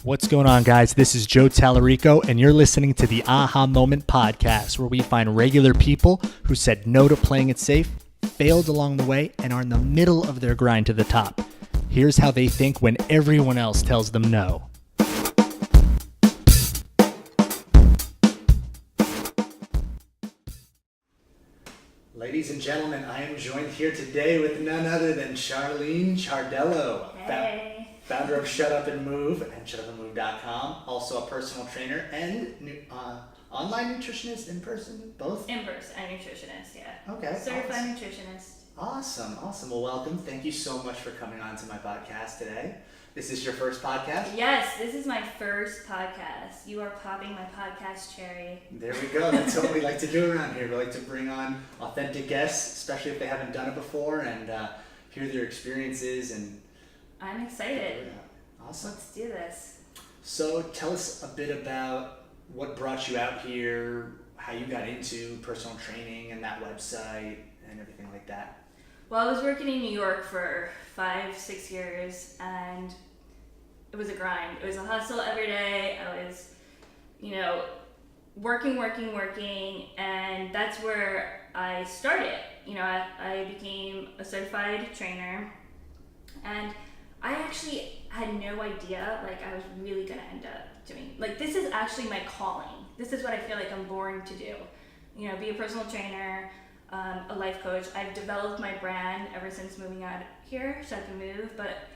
What's going on, guys? This is Joe Tallarico, and you're listening to the Aha Moment podcast, where we find regular people who said no to playing it safe, failed along the way, and are in the middle of their grind to the top. Here's how they think when everyone else tells them no. Ladies and gentlemen, I am joined here today with none other than Charlene Ciardiello, founder of Shut Up and Move and shutupandmove.com, also a personal trainer and online nutritionist in person, both? In person, I'm a nutritionist, yeah. Okay. Certified nutritionist. Awesome. Well, welcome. Thank you so much for coming on to my podcast today. This is your first podcast? Yes, this is my first podcast. You are popping my podcast cherry. There we go. That's what we like to do around here. We like to bring on authentic guests, especially if they haven't done it before, and hear their experiences. And I'm excited. Awesome. Let's do this. So tell us a bit about what brought you out here, how you got into personal training and that website and everything like that. Well, I was working in New York for 5-6 years, and it was a grind. It was a hustle every day. I was, working, and that's where I started. I became a certified trainer, and I actually had no idea, I was really gonna end up doing. This is actually my calling. This is what I feel like I'm born to do. Be a personal trainer, a life coach. I've developed my brand ever since moving out here, Shut Up and Move. But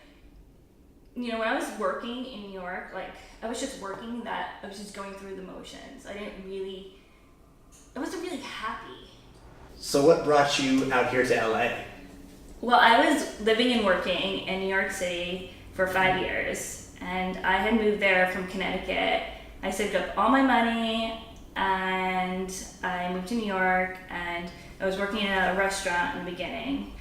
when I was working in New York, I was just working that I was just going through the motions. I wasn't really happy. So what brought you out here to LA? Well, I was living and working in New York City for 5 years, and I had moved there from Connecticut. I saved up all my money, and I moved to New York, and I was working in a restaurant in the beginning,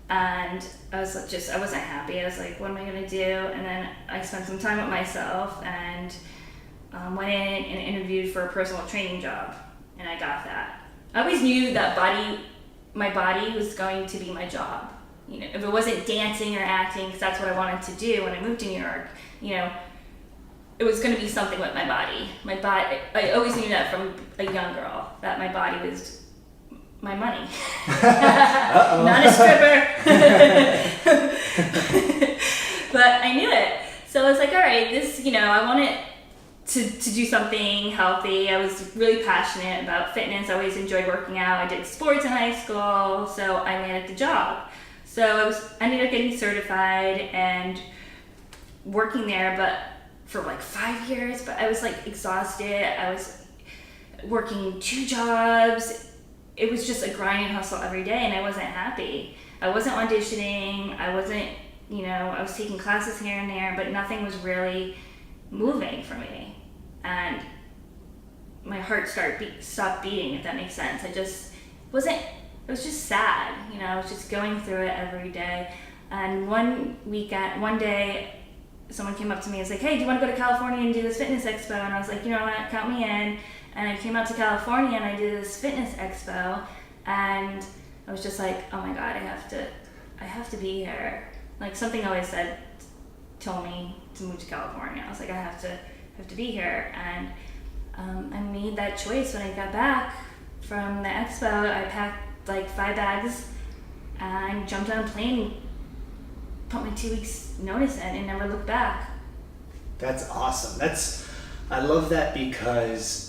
and I wasn't happy. I was like, what am I gonna do? And then I spent some time with myself and went in and interviewed for a personal training job, and I got that. I always knew that my body was going to be my job. If it wasn't dancing or acting, because that's what I wanted to do when I moved to New York, it was going to be something with my body. I always knew that from a young girl, that my body was my money. Not a stripper. But I knew it. So I was like, all right, I wanted to do something healthy. I was really passionate about fitness. I always enjoyed working out. I did sports in high school, so I landed the job. So I ended up getting certified and working there, but for 5 years, but I was exhausted. I was working 2 jobs. It was just a grind and hustle every day, and I wasn't happy. I wasn't auditioning. I wasn't, I was taking classes here and there, but nothing was really moving for me. And my heart stopped beating, if that makes sense. It was just sad. I was just going through it every day. And one day, someone came up to me and was like, hey, do you want to go to California and do this fitness expo? And I was like, you know what, count me in. And I came out to California and I did this fitness expo, and I was just like, oh my God, I have to be here. Something I always told me to move to California. I was like, I have to be here. And I made that choice when I got back from the expo. I packed 5 bags and jumped on a plane, put my 2 weeks notice in, and never looked back. That's awesome. I love that, because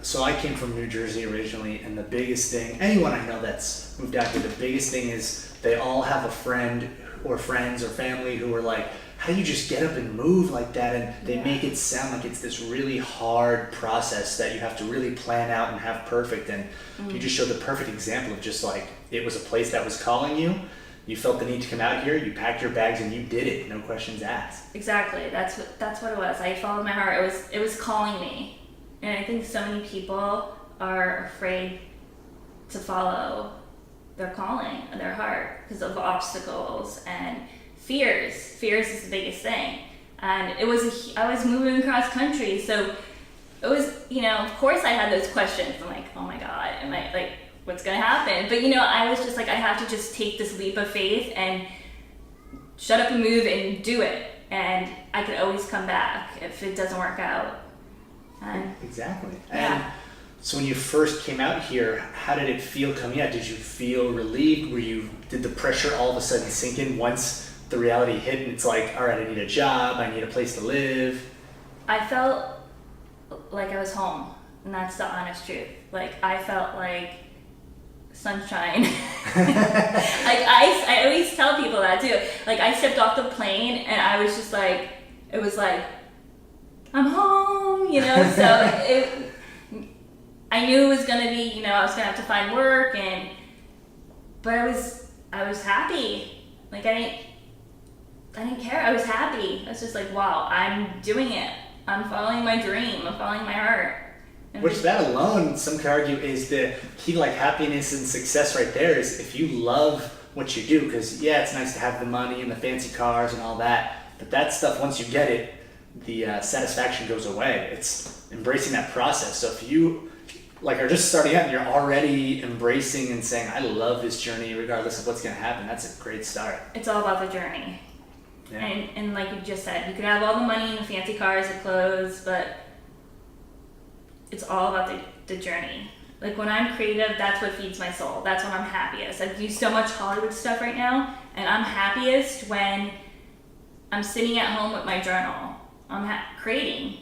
so I came from New Jersey originally, and the biggest thing, anyone I know that's moved out here, the biggest thing is they all have a friend or friends or family who are like, how do you just get up and move like that? And they make it sound like it's this really hard process that you have to really plan out and have perfect. And you just showed the perfect example of just it was a place that was calling you. You felt the need to come out here, you packed your bags, and you did it, no questions asked. Exactly, that's what it was. I followed my heart. It was calling me. And I think so many people are afraid to follow their calling, their heart, because of obstacles and fears. Fears is the biggest thing. And I was moving across country, so it was, of course I had those questions. I'm like, oh my God, am I what's gonna happen? But I was just I have to just take this leap of faith and shut up and move and do it. and I could always come back if it doesn't work out. And Exactly. Yeah. And so when you first came out here, how did it feel coming out? Did you feel relieved? Did the pressure all of a sudden sink in once the reality hit and it's like, all right, I need a job, I need a place to live? I felt like I was home, and that's the honest truth. Like, I felt like sunshine. Like, I always tell people that too. Like, I stepped off the plane and I was just like, it was like, I'm home, you know? So I knew it was gonna be, you know, I was gonna have to find work, but I was happy. Like, I didn't care. I was happy. I was just like, wow, I'm doing it. I'm following my dream. I'm following my heart. And Which that alone, some could argue, is the key to like happiness and success right there, is if you love what you do. Because yeah, it's nice to have the money and the fancy cars and all that, but that stuff, once you get it, the satisfaction goes away. It's embracing that process. So if you like are just starting out and you're already embracing and saying, I love this journey regardless of what's going to happen, that's a great start. It's all about the journey. Yeah. And like you just said, you could have all the money and the fancy cars and clothes, but it's all about the journey. Like, when I'm creative, that's what feeds my soul. That's when I'm happiest. I do so much Hollywood stuff right now, and I'm happiest when I'm sitting at home with my journal. I'm creating,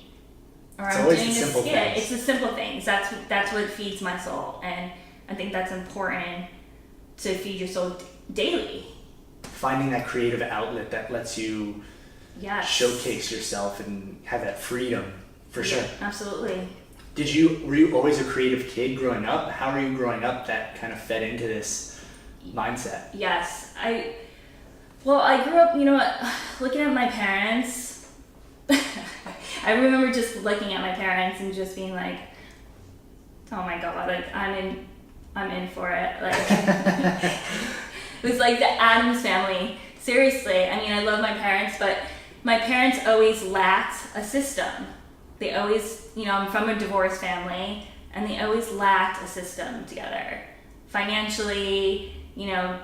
or It's I'm always doing the a simple skit. things. It's the simple things. That's what feeds my soul, and I think that's important to feed your soul daily. Finding that creative outlet that lets you Yes. showcase yourself and have that freedom, for sure. Absolutely. Were you always a creative kid growing up? How were you growing up that kind of fed into this mindset? Yes. I grew up, you know what, looking at my parents. I remember just looking at my parents and just being like, oh my God, like, I'm in for it. Like, it was like the Addams Family. Seriously. I mean, I love my parents, but my parents always lacked a system. They always, you know, I'm from a divorced family, and they always lacked a system together. Financially, you know,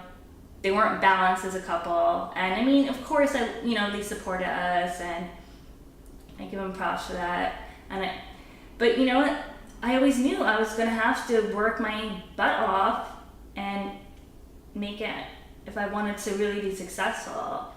they weren't balanced as a couple. And I mean, of course, they supported us, and I give them props for that. But you know what? I always knew I was gonna have to work my butt off and make it if I wanted to really be successful.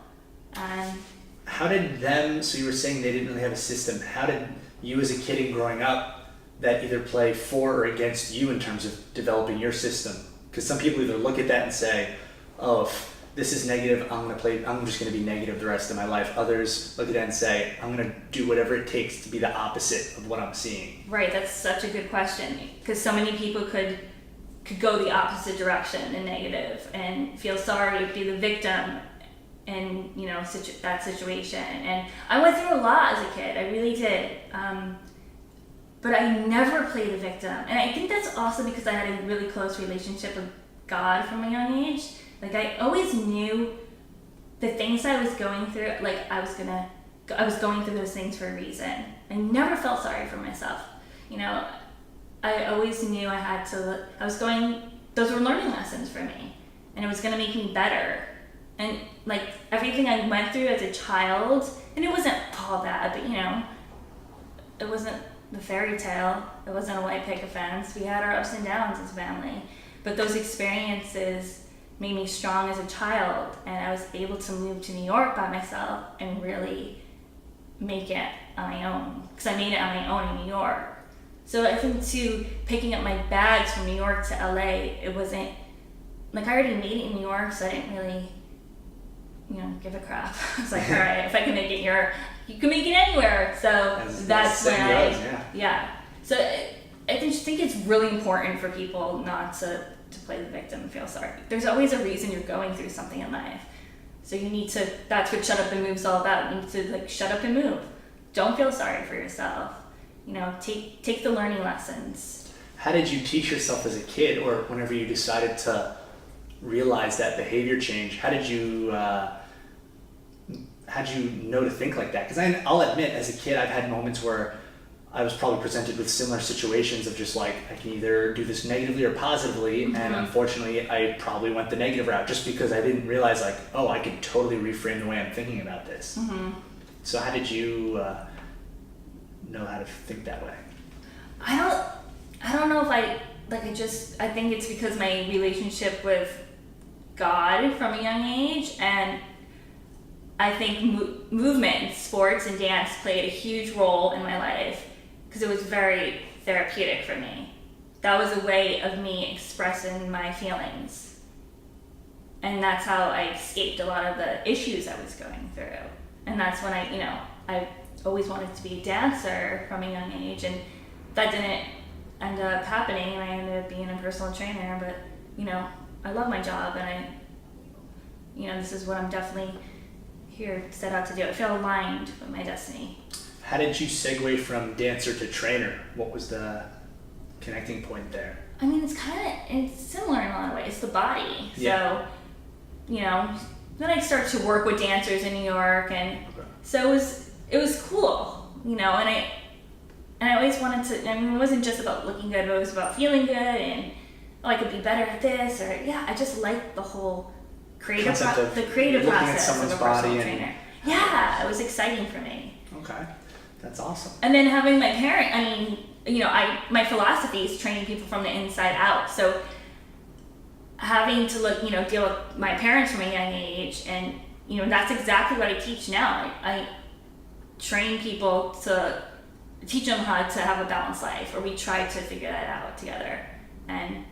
And How did so you were saying they didn't really have a system. How did you as a kid and growing up that either play for or against you in terms of developing your system? Because some people either look at that and say, oh, if this is negative, I'm just going to be negative the rest of my life. Others look at that and say, I'm going to do whatever it takes to be the opposite of what I'm seeing. right, that's such a good question, because so many people could go the opposite direction and negative and feel sorry, be the victim in, you know, that situation. And I went through a lot as a kid. I really did. But I never played the victim. And I think that's also because I had a really close relationship with God from a young age. Like, I always knew the things I was going through, like, I was going through those things for a reason. I never felt sorry for myself. You know, I always knew those were learning lessons for me. And it was going to make me better. And like, everything I went through as a child, and it wasn't all bad, but you know, it wasn't the fairy tale. It wasn't a white picket fence. We had our ups and downs as a family. But those experiences made me strong as a child, and I was able to move to New York by myself and really make it on my own. Because I made it on my own in New York. So I think too, picking up my bags from New York to LA, it wasn't, like, I already made it in New York, so I didn't really, you know, give a crap. I was like, all right, if I can make it here, you can make it anywhere. So that's when yeah. So I just think it's really important for people not to play the victim and feel sorry. There's always a reason you're going through something in life. So you need to, that's what Shut Up and Move's all about. You need to, like, shut up and move. Don't feel sorry for yourself. You know, take the learning lessons. How did you teach yourself as a kid, or whenever you decided to realize that behavior change? How did you know to think like that? Because I'll admit, as a kid, I've had moments where I was probably presented with similar situations of just like, I can either do this negatively or positively, Mm-hmm. and unfortunately, I probably went the negative route just because I didn't realize, like, oh, I could totally reframe the way I'm thinking about this. Mm-hmm. So how did you know how to think that way? I don't know if I think it's because my relationship with God from a young age, and I think movement, sports, and dance played a huge role in my life because it was very therapeutic for me. That was a way of me expressing my feelings. And that's how I escaped a lot of the issues I was going through. And that's when I always wanted to be a dancer from a young age, and that didn't end up happening, and I ended up being a personal trainer. But, I love my job, and this is what I'm definitely here set out to do. I feel aligned with my destiny. How did you segue from dancer to trainer? What was the connecting point there? I mean, it's similar in a lot of ways. It's the body. Yeah. So, then I started to work with dancers in New York, and so it was cool, and I always wanted to. I mean, it wasn't just about looking good, but it was about feeling good, and I could be better at this, or I just liked the whole creative process of a personal trainer. Yeah, it was exciting for me. Okay, that's awesome. And then having my parent, my philosophy is training people from the inside out. So having to deal with my parents from a young age, and that's exactly what I teach now. I train people to teach them how to have a balanced life, or we try to figure that out together. And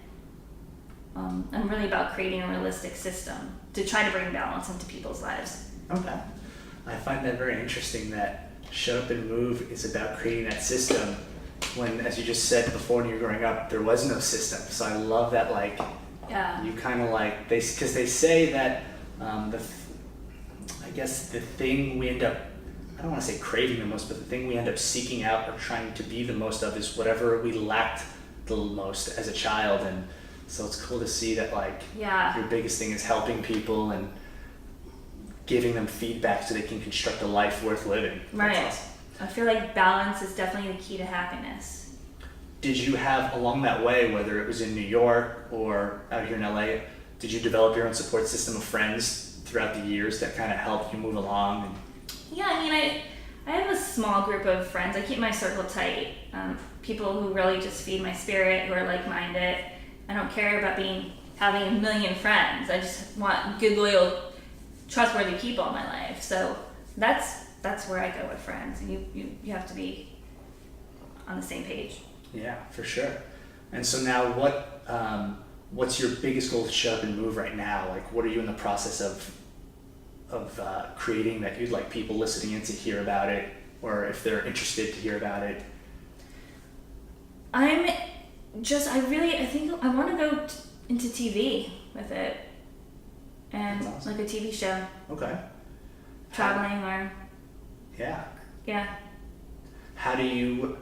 I'm really about creating a realistic system to try to bring balance into people's lives. Okay. I find that very interesting that Shut Up and Move is about creating that system when, as you just said before, when you were growing up, there was no system. So I love that, you kind of because they say that I guess the thing we end up, I don't want to say craving the most, but the thing we end up seeking out or trying to be the most of is whatever we lacked the most as a child. And so it's cool to see that your biggest thing is helping people and giving them feedback so they can construct a life worth living. Right. That's awesome. I feel like balance is definitely the key to happiness. Did you have along that way, whether it was in New York or out here in LA, did you develop your own support system of friends throughout the years that kind of helped you move along? Yeah, I mean, I have a small group of friends. I keep my circle tight. People who really just feed my spirit, who are like-minded. I don't care about having a million friends. I just want good, loyal, trustworthy people in my life. So that's where I go with friends. And you have to be on the same page. Yeah, for sure. And so now what's your biggest goal to Shut Up and Move right now? What are you in the process of creating that you'd like people listening in to hear about it, or if they're interested to hear about it? I think I want to go into TV with it, and awesome. like a TV show. Okay. Traveling or. Yeah. How do you,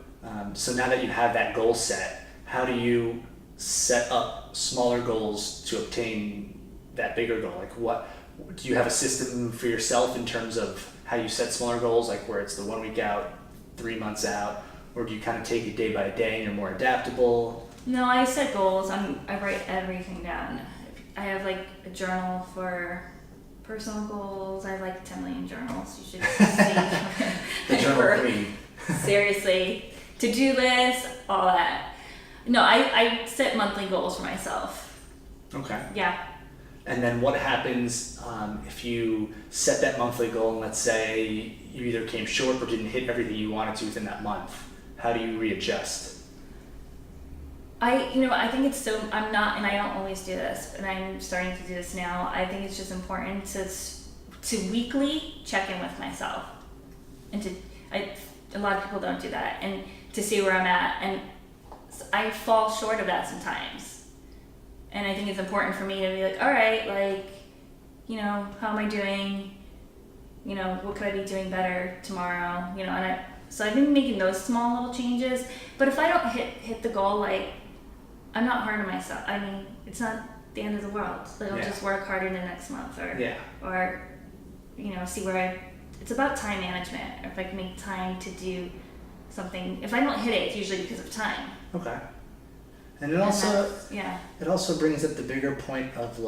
so now that you have that goal set, how do you set up smaller goals to obtain that bigger goal? What do you have a system for yourself in terms of how you set smaller goals, where it's the 1 week out, 3 months out, or do you kind of take it day by day and you're more adaptable? No, I set goals. I write everything down. I have a journal for personal goals. I have 10 million journals. You should see. The journal queen. Seriously. To-do list, all that. No, I set monthly goals for myself. Okay. Yeah. And then what happens if you set that monthly goal and let's say you either came short or didn't hit everything you wanted to within that month? How do you readjust? I think it's and I don't always do this, and I'm starting to do this now. I think it's just important to weekly check in with myself, and a lot of people don't do that, and to see where I'm at, and I fall short of that sometimes, and I think it's important for me to be all right, how am I doing? What could I be doing better tomorrow? So I've been making those small little changes, but if I don't hit the goal, I'm not hard on myself. I mean, it's not the end of the world. I'll just work harder the next month, or see where it's about time management, or if I can make time to do something. If I don't hit it, it's usually because of time. Okay. And it also brings up the bigger point of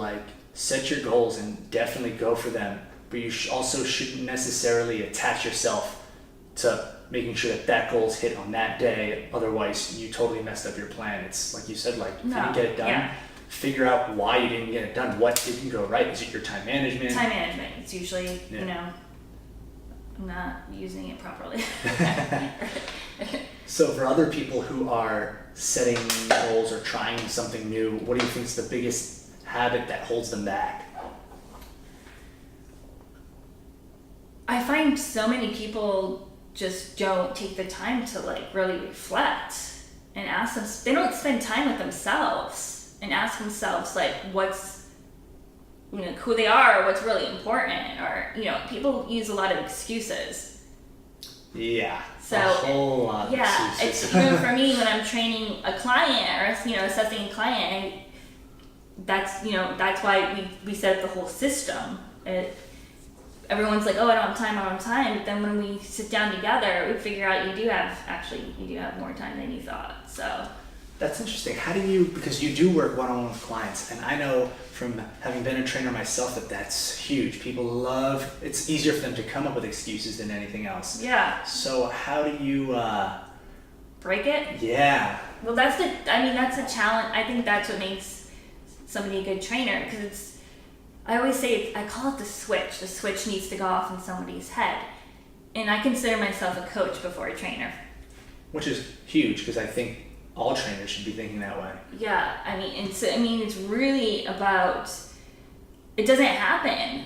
set your goals and definitely go for them, but you also shouldn't necessarily attach yourself to making sure that goal's hit on that day. Otherwise, you totally messed up your plan. It's like you said, like if you didn't get it done, figure out why you didn't get it done. What didn't go right? Is it your time management? Time management. It's usually, you know, I'm not using it properly. So for other people who are setting goals or trying something new, what do you think is the biggest habit that holds them back? I find so many people just don't take the time to like really reflect and ask them. They don't spend time with themselves and ask themselves like what's, you know, who they are, what's really important, or you know, people use a lot of excuses. Yeah. So a whole lot of excuses. It's even for me when I'm training a client or you know assessing a client, and that's why we set up the whole system. Everyone's like, oh, I don't have time. But then when we sit down together, we figure out you do have more time than you thought. So that's interesting. How do you, because you do work one-on-one with clients, and I know from having been a trainer myself that's huge. People love, it's easier for them to come up with excuses than anything else. Yeah. So how do you break it? Yeah. Well, that's a challenge. I think that's what makes somebody a good trainer, because I always say, I call it the switch. The switch needs to go off in somebody's head. And I consider myself a coach before a trainer. Which is huge, because I think all trainers should be thinking that way. Yeah, it's really about, it doesn't happen,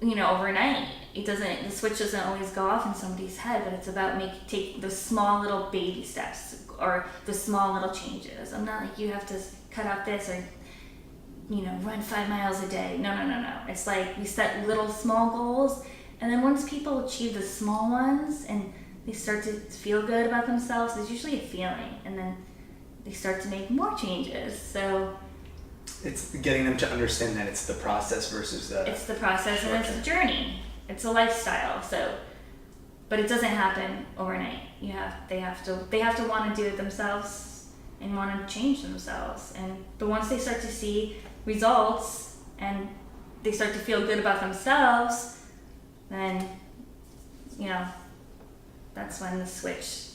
you know, overnight. The switch doesn't always go off in somebody's head, but it's about take the small little baby steps or the small little changes. I'm not like, you have to cut out this or, you know, run 5 miles a day. No. It's like we set little small goals, and then once people achieve the small ones and they start to feel good about themselves, there's usually a feeling, and then they start to make more changes. So it's getting them to understand that it's the process versus the... It's the process and it's a journey. It's a lifestyle. So, but it doesn't happen overnight. They have to want to do it themselves and want to change themselves. But once they start to see results and they start to feel good about themselves, then, you know, that's when the switch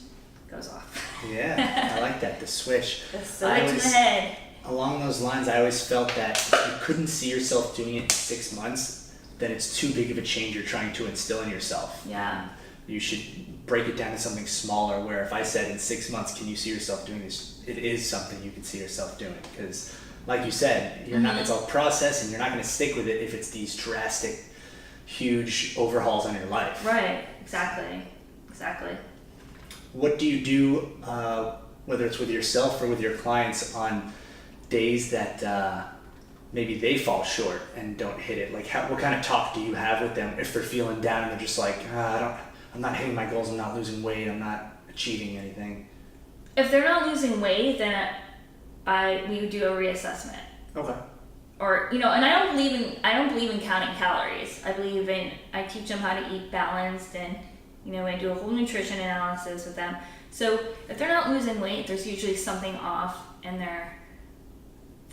goes off. Yeah, I like that, the switch. The switch in the head. Along those lines, I always felt that if you couldn't see yourself doing it in 6 months, then it's too big of a change you're trying to instill in yourself. Yeah. You should break it down to something smaller, where if I said in 6 months, can you see yourself doing this? It is something you can see yourself doing, because like you said, you're not, it's a process, and you're not going to stick with it if it's these drastic, huge overhauls on your life. Right, exactly. What do you do, whether it's with yourself or with your clients, on days that maybe they fall short and don't hit it? Like, what kind of talk do you have with them if they're feeling down and they're just like, I'm not hitting my goals, I'm not losing weight, I'm not achieving anything? If they're not losing weight, then we would do a reassessment. Okay. Or, you know, and I don't believe in counting calories. I teach them how to eat balanced, and, you know, I do a whole nutrition analysis with them. So if they're not losing weight, there's usually something off in their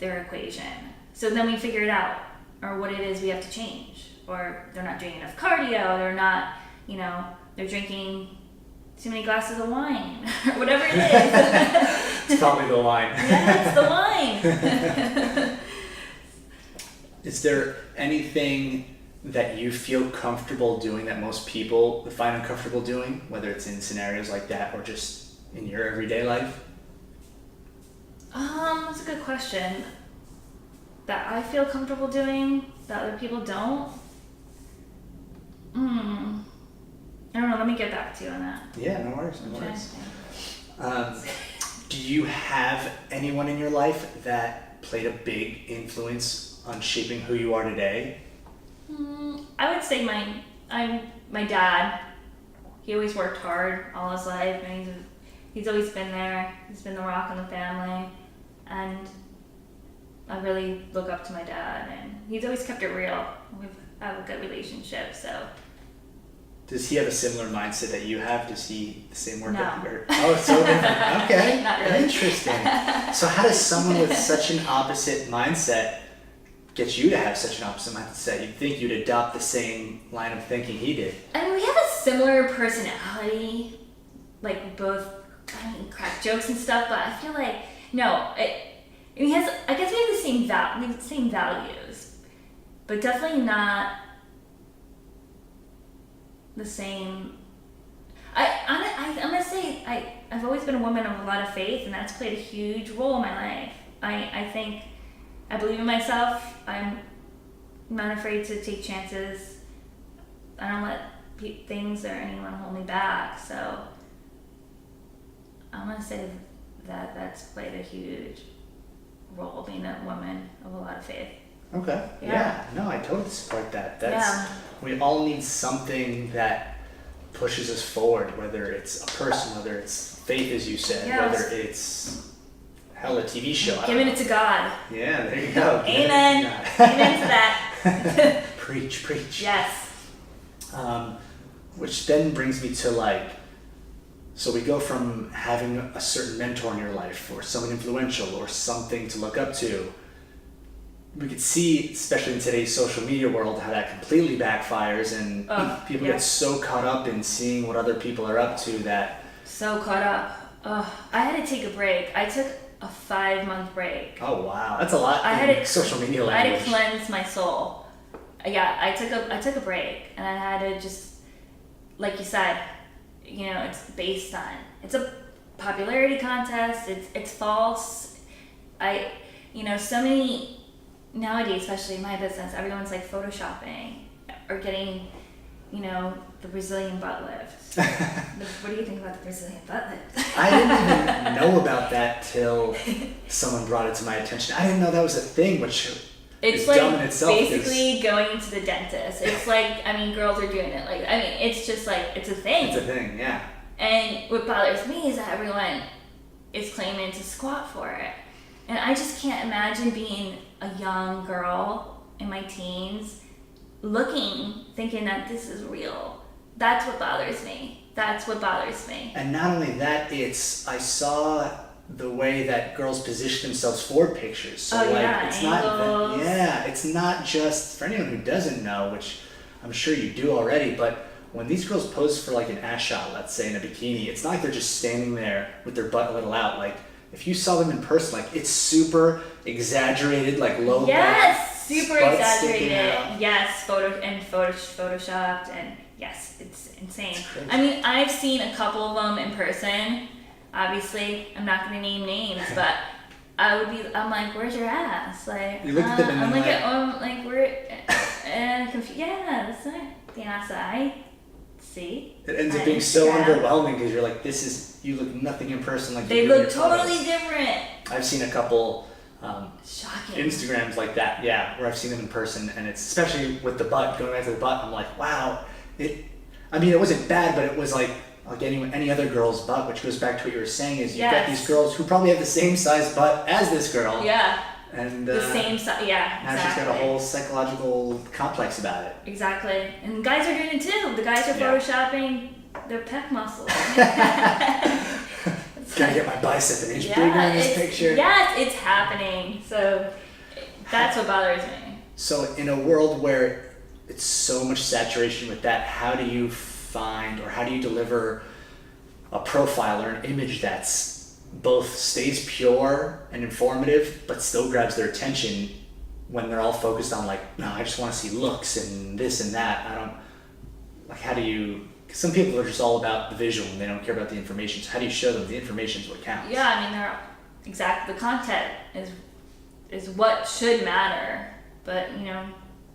equation. So then we figure it out, or what it is we have to change. Or they're not doing enough cardio, they're not, you know, they're drinking too many glasses of wine, or whatever it is. It's probably the wine. Yeah, it's the wine. Is there anything that you feel comfortable doing that most people find uncomfortable doing, whether it's in scenarios like that or just in your everyday life? That's a good question. That I feel comfortable doing that other people don't? I don't know, let me get back to you on that. Yeah, no worries. Do you have anyone in your life that played a big influence on shaping who you are today? I would say my dad. He always worked hard all his life, and he's always been there. He's been the rock in the family, and I really look up to my dad, and he's always kept it real. We have a good relationship, so. Does he have a similar mindset that you have? Does he the same work? No. Oh, it's so different. Okay. Not really. Interesting. So how does someone with such an opposite mindset gets you to have such an opposite mindset? You'd think you'd adopt the same line of thinking he did. I mean, we have a similar personality, like both, crack jokes and stuff. But I feel like no, he has. I guess we have the same values, but definitely not the same. I'm gonna say I've always been a woman of a lot of faith, and that's played a huge role in my life. I think I believe in myself. I'm not afraid to take chances. I don't let things or anyone hold me back. So I'm gonna say that that's played a huge role, being a woman of a lot of faith. Okay. Yeah. No, I totally support that. We all need something that pushes us forward, whether it's a person, whether it's faith, as you said, whether it's a TV show. Giving it to God. Yeah, there you go. Amen. Amen to that. Preach. Yes. Which then brings me to so we go from having a certain mentor in your life, or someone influential, or something to look up to. We could see, especially in today's social media world, how that completely backfires, and people get so caught up in seeing what other people are up to that... So caught up. I had to take a break. I took a 5-month break. Oh wow, that's a lot. Social media language. I had to cleanse my soul. Yeah, I took a break, and I had to just, like you said, it's based on, it's a popularity contest. It's false. So many nowadays, especially in my business, everyone's like photoshopping or getting, the Brazilian butt lift. What do you think about the Brazilian butt lift? I didn't even know about that till someone brought it to my attention. I didn't know that was a thing, which it's is like dumb in itself. Basically going to the dentist. It's like, girls are doing it. It's just like, it's a thing. It's a thing, yeah. And what bothers me is that everyone is claiming to squat for it. And I just can't imagine being a young girl in my teens thinking that this is real. That's what bothers me. And not only that, I saw the way that girls position themselves for pictures. So it's not just, for anyone who doesn't know, which I'm sure you do already, but when these girls pose for an ass shot, let's say in a bikini, it's not like they're just standing there with their butt a little out. If you saw them in person, it's super exaggerated, low back. Yes, super exaggerated. Yes, photoshopped, and yes, it's insane. It's I've seen a couple of them in person. Obviously, I'm not going to name names, but I'm like, where's your ass? You look at them and confused. Yeah, that's not the ass that I see. It ends up being so underwhelming because you're like, you look nothing in person they look totally different. I've seen a couple shocking Instagrams like that, where I've seen them in person, and it's especially with the butt, going back to the butt, I'm like, wow. It wasn't bad, but it was like any other girl's butt, which goes back to what you were saying, is you've got these girls who probably have the same size butt as this girl. Yeah. And the same size, yeah, now she's got a whole psychological complex about it. Exactly. And guys are doing it too. The guys are photoshopping their pec muscles. Gotta get my bicep an inch bigger in this picture. Yes, it's happening. So that's what bothers me. So in a world where it's so much saturation with that, how do you find, or how do you deliver a profile or an image that's both stays pure and informative, but still grabs their attention when they're all focused on no, I just want to see looks and this and that. How do you, because some people are just all about the visual and they don't care about the information. So how do you show them the information is what counts? Yeah, the content is what should matter, but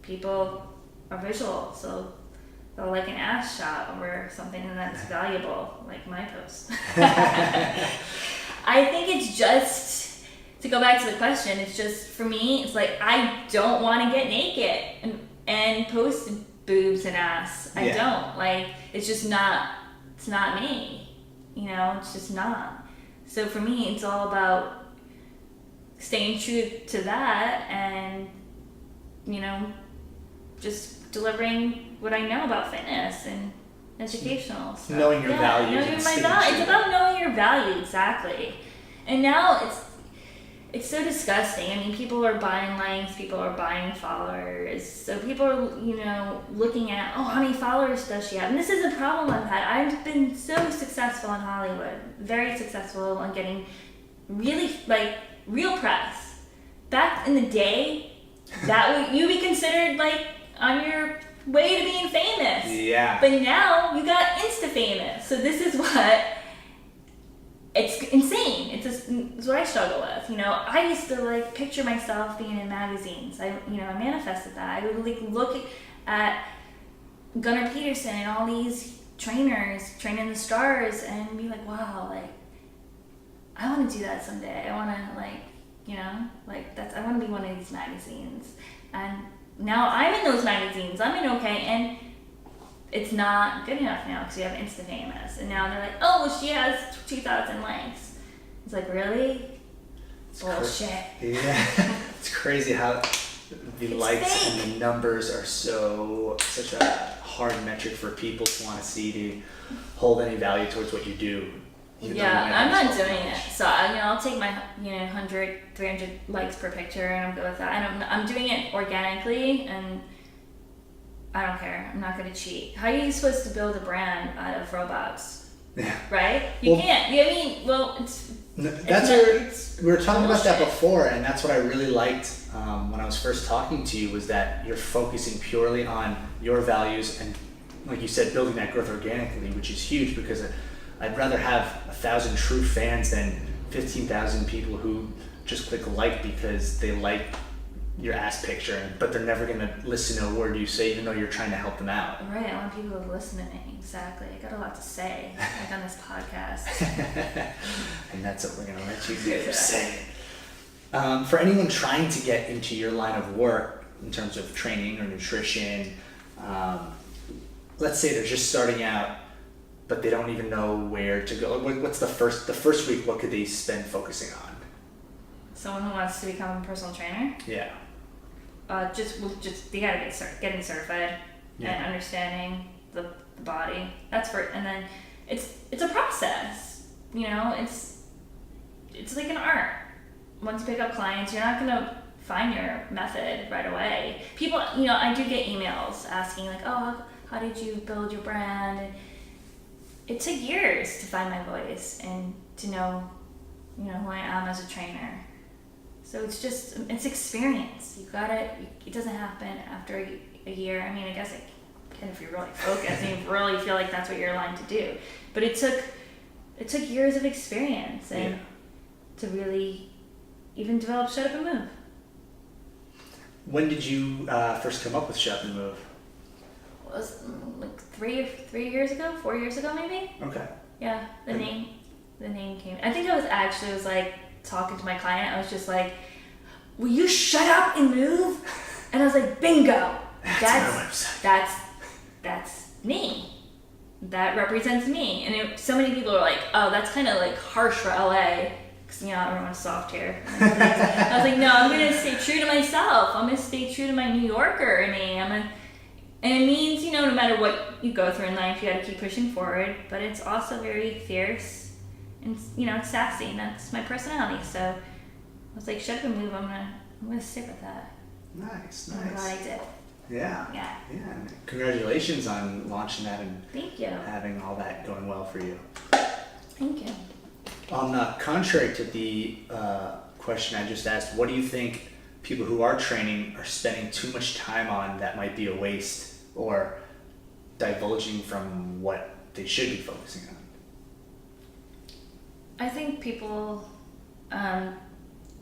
people are visual, so they'll like an ass shot over something that's valuable, like my post. I think it's just, to go back to the question, it's just, for me, it's I don't want to get naked and post boobs and ass. I don't. It's just not, it's not me. It's just not. So for me, it's all about staying true to that and, just delivering what I know about fitness and educational stuff. Knowing your values. It's about knowing your value, exactly. And now it's so disgusting. I mean, people are buying likes, people are buying followers. So people are, looking at, oh, how many followers does she have? And this is a problem I've had. I've been so successful in Hollywood, very successful in getting really, real press. Back in the day, that would you be considered, on your way to being famous. Yeah. But now, you got Insta-famous. So this is what... It's insane. It's what I struggle with. I used to picture myself being in magazines. I manifested that. I would look at Gunnar Peterson and all these trainers training the stars and be like, wow, I want to do that someday. I want to I want to be one of these magazines. And now I'm in those magazines. I'm in OK, and it's not good enough now because you have Insta famous, and now they're like, oh, well, she has 2,000 likes. It's like, really? Bullshit. Yeah, it's crazy how the likes and the numbers are such a hard metric for people to want to see to hold any value towards what you do. I'm not doing it. So I'll take my 100, 300 likes per picture, and I'm good with that. I'm doing it organically, and I don't care. I'm not going to cheat. How are you supposed to build a brand out of robots? Yeah. Right? You can't. We were talking about that before, and that's what I really liked when I was first talking to you, was that you're focusing purely on your values and, like you said, building that growth organically, which is huge, because I'd rather have 1,000 true fans than 15,000 people who just click like because they like your ass picture, but they're never going to listen to a word you say, even though you're trying to help them out. Right, I want people to listen to me. Exactly. I got a lot to say, on this podcast. And that's what we're going to let you do. Say it. For anyone trying to get into your line of work in terms of training or nutrition, let's say they're just starting out, but they don't even know where to go. What's the first week? What could they spend focusing on? Someone who wants to become a personal trainer? Yeah. Just they gotta getting certified and understanding the body. And then it's a process. It's like an art. Once you pick up clients, you're not gonna find your method right away. People, I do get emails asking oh, how did you build your brand? It took years to find my voice and to know, who I am as a trainer. So it's experience. It doesn't happen after a year. I mean, I guess it can if you're really focused and you really feel like that's what you're aligned to do. But it took years of experience and to really even develop Shut Up and Move. When did you first come up with Shut Up and Move? It was 3 years ago, 4 years ago maybe. Okay. Yeah, the name came. I think I was talking to my client. I was just like, will you shut up and move? And I was like, bingo. That's me. That represents me. And so many people are like, oh, that's kind of harsh for LA. Because, everyone's soft here. I was like, no, I'm going to stay true to myself. I'm going to stay true to my New Yorker in me. And it means, no matter what you go through in life, you got to keep pushing forward. But it's also very fierce. And it's sassy, and that's my personality. So I was like, shut up and move. I'm gonna stick with that. Nice. I'm glad I did. Yeah. And congratulations on launching that and thank you. Having all that going well for you. Thank you. On the contrary to the question I just asked, what do you think people who are training are spending too much time on that might be a waste or divulging from what they should be focusing on? I think people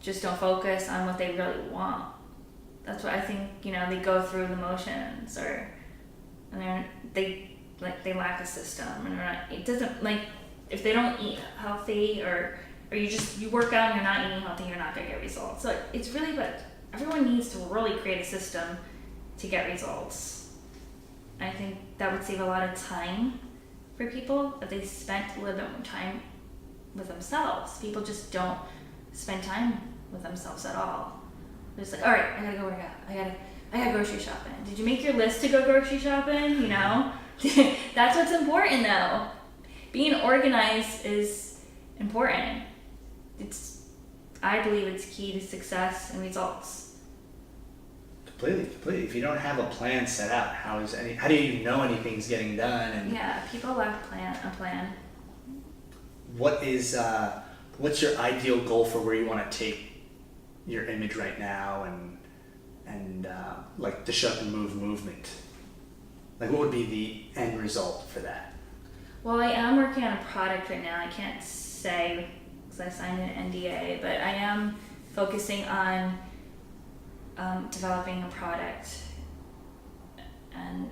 just don't focus on what they really want. That's what I think. They go through the motions, and they lack a system, and it doesn't if they don't eat healthy or you work out and you're not eating healthy, you're not gonna get results. So it's really, but everyone needs to really create a system to get results. I think that would save a lot of time for people if they spent a little bit more time with themselves. People just don't spend time with themselves at all. They're just like, all right, I gotta go work out. I gotta grocery shopping. Did you make your list to go grocery shopping? That's what's important though. Being organized is important. It's I believe it's key to success and results. Completely. If you don't have a plan set out, how do you know anything's getting done? And Yeah, people lack a plan. What's your ideal goal for where you want to take your image right now, and like the Shut and Move movement? Like, what would be the end result for that? Well, I am working on a product right now. I can't say because I signed an NDA, but I am focusing on developing a product and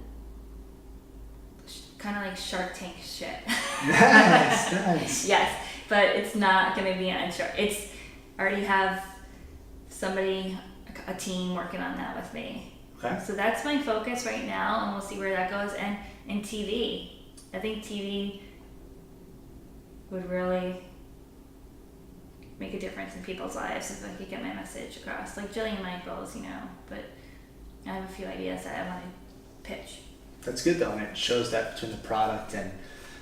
kind of like Shark Tank shit. Nice. Yes, but it's not going to be on Shark. I already have a team working on that with me. Okay. So that's my focus right now, and we'll see where that goes. And in TV, I think TV would really make a difference in people's lives if I could get my message across. Like Jillian Michaels, but I have a few ideas that I want to pitch. That's good though, and it shows that between the product and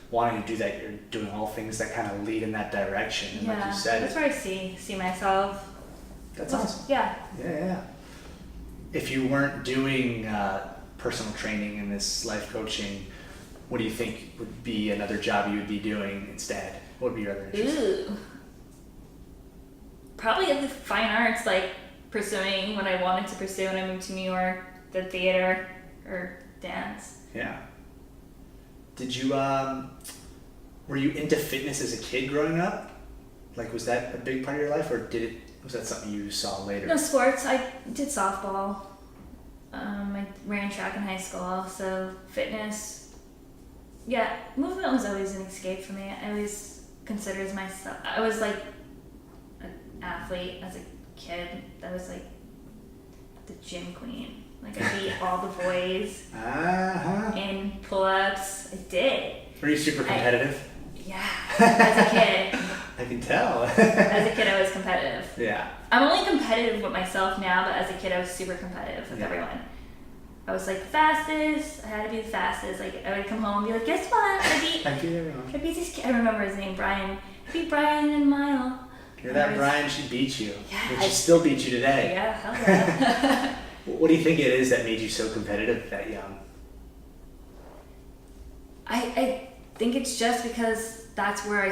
wanting to do that, you're doing all things that kind of lead in that direction. And like you said, that's where I see myself. That's awesome. Yeah. Yeah. If you weren't doing personal training and this life coaching, what do you think would be another job you would be doing instead? What would be your other interest? Ooh. Probably the fine arts, like pursuing what I wanted to pursue when I moved to New York, the theater or dance. Yeah. Did you, were you into fitness as a kid growing up? Like, was that a big part of your life, or was that something you saw later? No, sports. I did softball. I ran track in high school, so fitness. Yeah, movement was always an escape for me. I always considered myself. I was like an athlete as a kid. I was like the gym queen. Like I beat all the boys in pull-ups. I did. Were you super competitive? Yeah, as a kid. I can tell. As a kid, I was competitive. Yeah. I'm only competitive with myself now, but as a kid, I was super competitive with everyone. I was like the fastest. I had to be the fastest. Like I would come home and be like, "Guess what? I beat this kid." I remember his name, Brian. I beat Brian in a mile. You're that Brian. She beat you. Yeah. But she still beat you today. Yeah, hell yeah. What do you think it is that made you so competitive that young? I think it's just because that's where I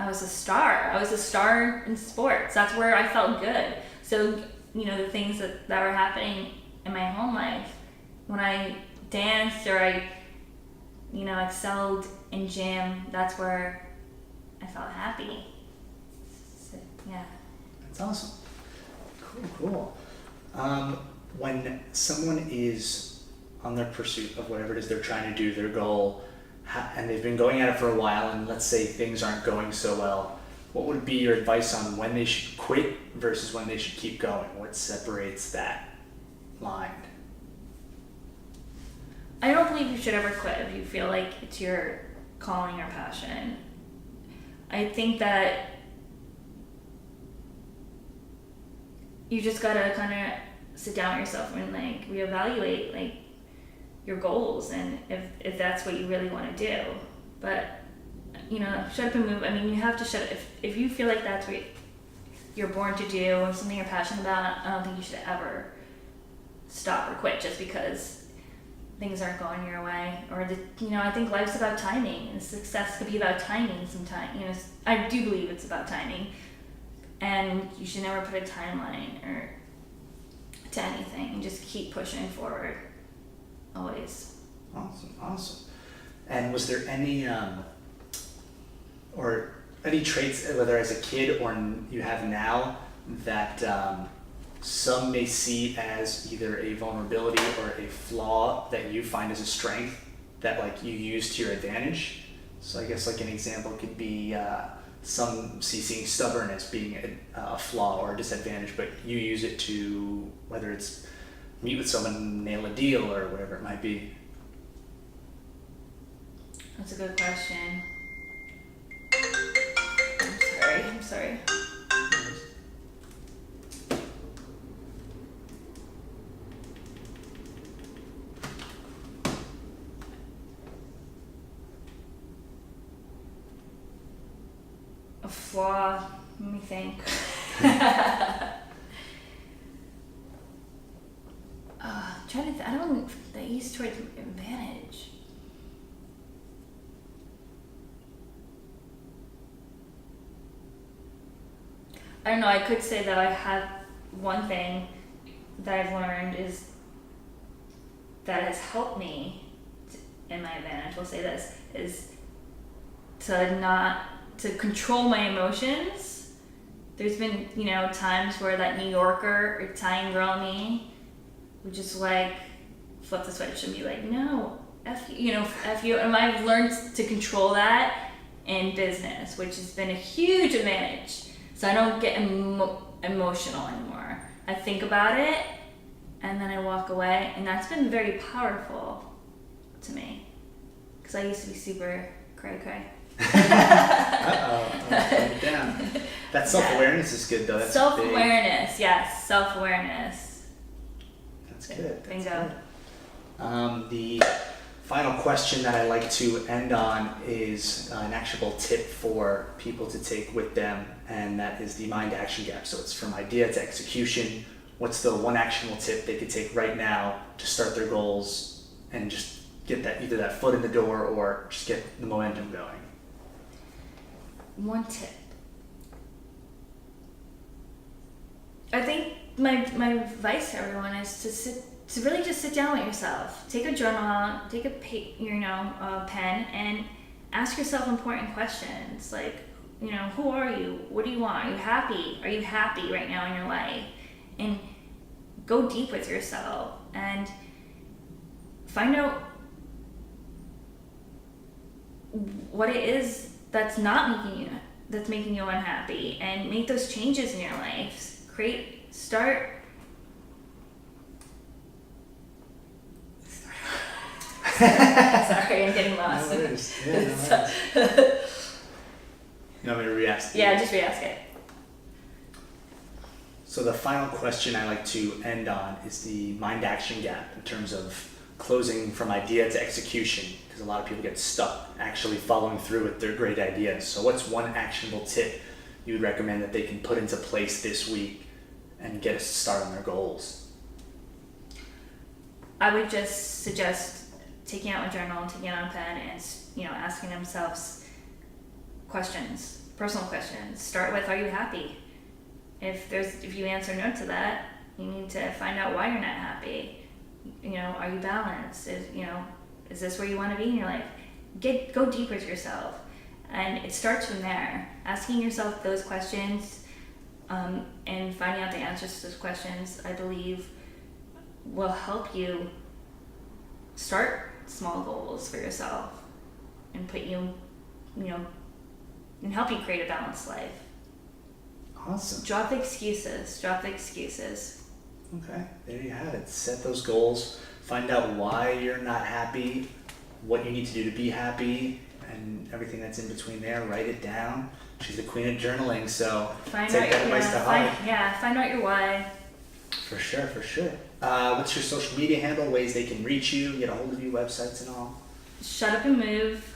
was a star. I was a star in sports. That's where I felt good. So, the things that were happening in my home life, when I danced or I, excelled in gym, that's where I felt happy. So, yeah. That's awesome. Cool. When someone is on their pursuit of whatever it is they're trying to do, their goal, and they've been going at it for a while, and let's say things aren't going so well, what would be your advice on when they should quit versus when they should keep going? What separates that line? I don't believe you should ever quit if you feel like it's your calling or passion. I think that you just gotta kind of sit down with yourself and reevaluate your goals and if that's what you really want to do. But shut up and move. I mean, you have to shut up. If you feel like that's what you're born to do or something you're passionate about, I don't think you should ever stop or quit just because things aren't going your way. Or I think life's about timing, and success could be about timing sometimes. I do believe it's about timing, and you should never put a timeline or to anything, and just keep pushing forward. Always. Awesome. And was there any traits, whether as a kid or you have now, that some may see as either a vulnerability or a flaw that you find as a strength that you use to your advantage? So I guess an example could be some seeing stubbornness being a flaw or a disadvantage, but you use it to, whether it's meet with someone, nail a deal, or whatever it might be. That's a good question. I'm sorry. A flaw. Let me think. Trying to I don't that use towards advantage. I don't know, I could say that I have one thing that I've learned is that has helped me in my advantage, we'll say this, is to control my emotions. There's been, times where that New Yorker, Italian girl in me would just like flip the switch and be like, no, F you, F you. And I've learned to control that in business, which has been a huge advantage. So I don't get emotional anymore. I think about it and then I walk away, and that's been very powerful to me. Because I used to be super cray-cray. Uh-oh, I'm down. That self-awareness is good, though. That's self-awareness, big. yes, self-awareness. That's good. Bingo. The final question that I like to end on is an actionable tip for people to take with them, and that is the mind action gap. So it's from idea to execution. What's the one actionable tip they could take right now to start their goals and just get that either that foot in the door or just get the momentum going? One tip. I think my advice to everyone is to really just sit down with yourself. Take a journal out, take a pen, and ask yourself important questions like, who are you? What do you want? Are you happy? Are you happy right now in your life? And go deep with yourself and find out what it is that's making you unhappy, and make those changes in your life. Start. Sorry, I'm getting lost. No worries. Yeah, no worries. You want me to re-ask you? Yeah, just re-ask it. So the final question I like to end on is the mind action gap in terms of closing from idea to execution, because a lot of people get stuck actually following through with their great ideas. So what's one actionable tip you would recommend that they can put into place this week and get us to start on their goals? I would just suggest taking out a journal, taking out a pen, and asking themselves questions, personal questions. Start with, are you happy? If you answer no to that, you need to find out why you're not happy. Are you balanced? Is this where you want to be in your life? Go deep with yourself, and it starts from there. Asking yourself those questions, and finding out the answers to those questions, I believe, will help you start small goals for yourself, and put you, and help you create a balanced life. Awesome. Drop the excuses. Okay, there you have it. Set those goals, find out why you're not happy, what you need to do to be happy, and everything that's in between there. Write it down. She's the queen of journaling, so take that advice to heart. Find out your why. For sure. What's your social media handle, ways they can reach you, get a hold of you, websites and all? Shut Up and Move.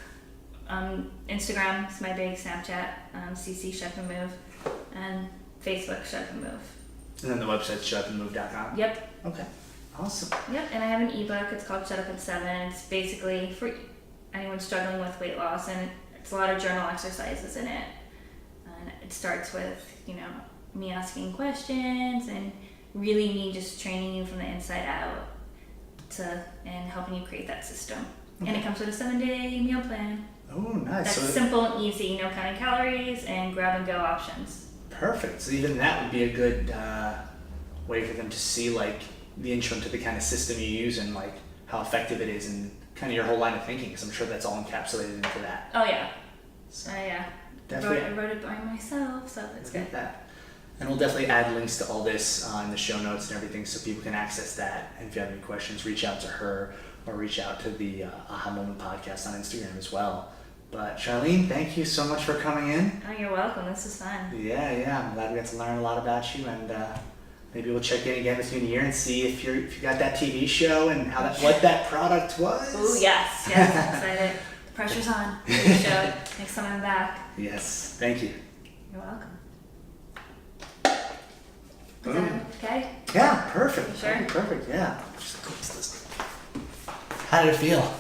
Instagram is my big Snapchat, CC Shut Up and Move, and Facebook Shut Up and Move. And then the website's shutupandmove.com? Yep. Okay, awesome. Yep, and I have an ebook. It's called Shut Up in 7. It's basically for anyone struggling with weight loss, and it's a lot of journal exercises in it. And it starts with, me asking questions and really me just training you from the inside out and helping you create that system. Okay. And it comes with a 7-day meal plan. Oh, nice. That's simple and easy, no counting calories and grab and go options. Perfect. So even that would be a good way for them to see like the intro into the kind of system you use and like how effective it is and kind of your whole line of thinking, because I'm sure that's all encapsulated into that. Oh yeah. So, yeah. Definitely. I wrote it by myself, so it's good. That. And we'll definitely add links to all this in the show notes and everything so people can access that. And if you have any questions, reach out to her or reach out to the Aha Moment podcast on Instagram as well. But Charlene, thank you so much for coming in. Oh, you're welcome. This is fun. Yeah. I'm glad we got to learn a lot about you, and maybe we'll check in again with you in a year and see if you got that TV show and what that product was. Ooh, yes, I'm excited. The pressure's on. TV show. Next time I'm back. Yes, thank you. You're welcome. Is that okay? Yeah, perfect. Sure. Perfect. Yeah. How did it feel?